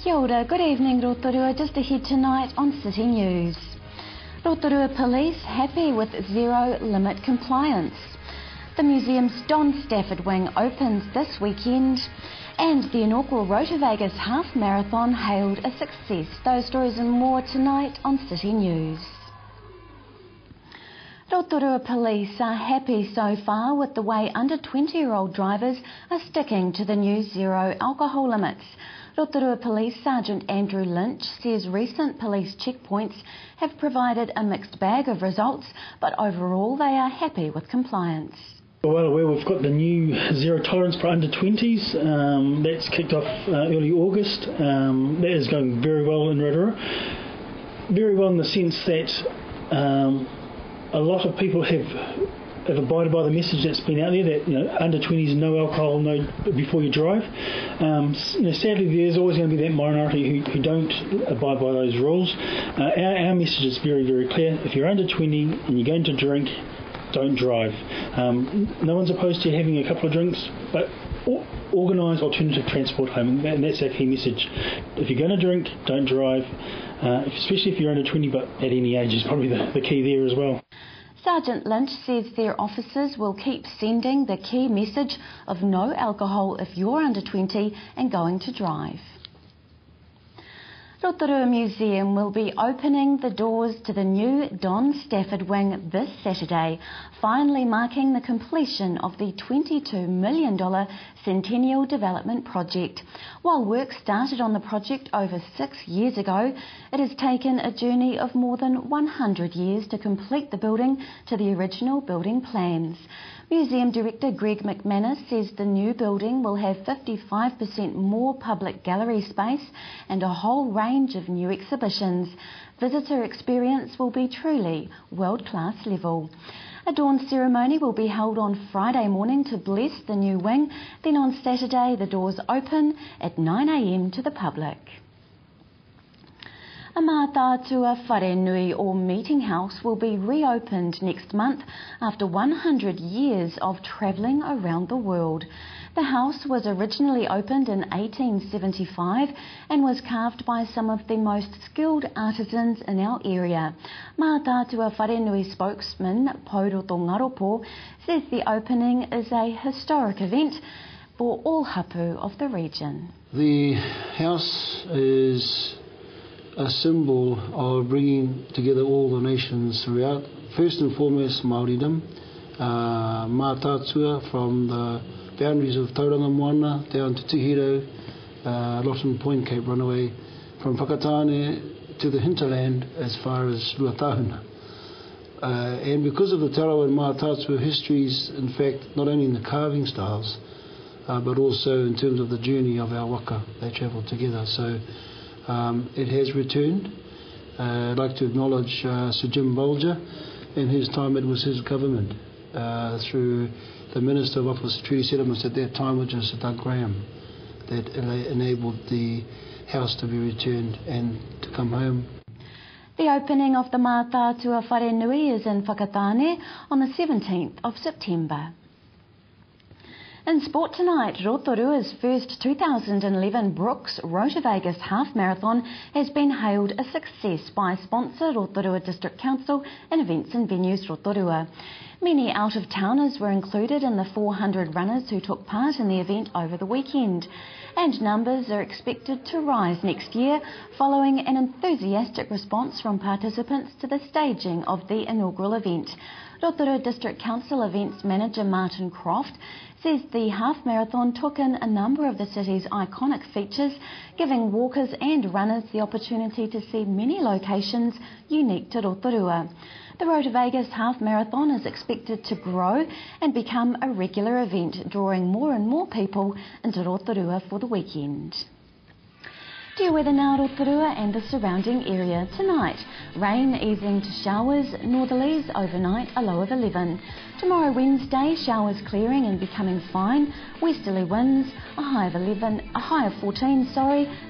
Kia ora, good evening Rotorua, just ahead tonight on City News. Rotorua Police happy with zero limit compliance. The museum's Don Stafford Wing opens this weekend and the inaugural Rotovegas Half Marathon hailed a success. Those stories and more tonight on City News. Rotorua Police are happy so far with the way under 20-year-old drivers are sticking to the new zero alcohol limits. Rotorua Police Sergeant Andrew Lynch says recent police checkpoints have provided a mixed bag of results, but overall they are happy with compliance. Well, we've got the new zero tolerance for under 20s. That's kicked off early August. That is going very well in Rotorua. Very well in the sense that a lot of people have abided by the message that's been out there that under 20s, no alcohol, no before you drive. Sadly, there's always going to be that minority who don't abide by those rules. Our message is very, very clear. If you're under 20 and you're going to drink, don't drive. No one's opposed to having a couple of drinks, but organise alternative transport home, and that's our key message. If you're going to drink, don't drive, especially if you're under 20, but at any age is probably the key there as well. Sergeant Lynch says their officers will keep sending the key message of no alcohol if you're under 20 and going to drive. Rotorua Museum will be opening the doors to the new Don Stafford Wing this Saturday, finally marking the completion of the $22 million Centennial Development Project. While work started on the project over 6 years ago, it has taken a journey of more than 100 years to complete the building to the original building plans. Museum Director Greg McManus says the new building will have 55% more public gallery space and a whole range of new exhibitions. Visitor experience will be truly world-class level. A dawn ceremony will be held on Friday morning to bless the new wing. Then on Saturday the doors open at 9 a.m. to the public. A Mātātua Wharenui or meeting house will be reopened next month after 100 years of travelling around the world. The house was originally opened in 1875 and was carved by some of the most skilled artisans in our area. Mātātua Wharenui spokesman Pauroto Ngaropo says the opening is a historic event for all hapu of the region. The house is a symbol of bringing together all the nations throughout. First and foremost, Māoridom, Mātātua from the boundaries of Tauranga Moana down to Tihiro, Lawson Point, Cape Runaway, from Whakatane to the hinterland as far as Ruatahuna. And because of the Tarawa and Mātātua histories, in fact, not only in the carving styles, but also in terms of the journey of our waka, they travelled together. So it has returned. I'd like to acknowledge Sir Jim Bolger. In his time it was his government through the Minister of Office of Treaty Settlements at that time, which was Sir Doug Graham, that enabled the house to be returned and to come home. The opening of the Mātātua Wharenui is in Whakatane on the 17th of September. In sport tonight, Rotorua's first 2011 Brooks Rotovegas Half Marathon has been hailed a success by sponsor Rotorua District Council and Events and Venues Rotorua. Many out-of-towners were included in the 400 runners who took part in the event over the weekend, and numbers are expected to rise next year following an enthusiastic response from participants to the staging of the inaugural event. Rotorua District Council Events Manager Martin Croft says the half marathon took in a number of the city's iconic features, giving walkers and runners the opportunity to see many locations unique to Rotorua. The Rotovegas Half Marathon is expected to grow and become a regular event, drawing more and more people into Rotorua for the weekend. To your weather now, Rotorua and the surrounding area. Tonight, rain easing to showers, northerlies overnight, a low of 11. Tomorrow Wednesday, showers clearing and becoming fine, westerly winds, a high of 14,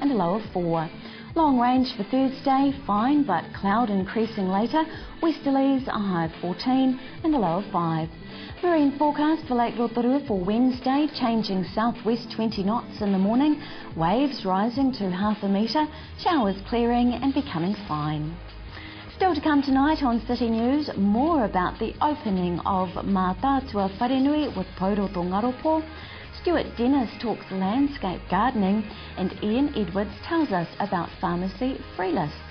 and a low of 4. Long range for Thursday, fine but cloud increasing later, westerlies, a high of 14 and a low of 5. Marine forecast for Lake Rotorua for Wednesday, changing southwest 20 knots in the morning, waves rising to 0.5 metre, showers clearing and becoming fine. Still to come tonight on City News, more about the opening of Mātātua Wharenui with Pauroto Ngaropo. Stuart Dennis talks landscape gardening, and Ian Edwards tells us about pharmacy free lists.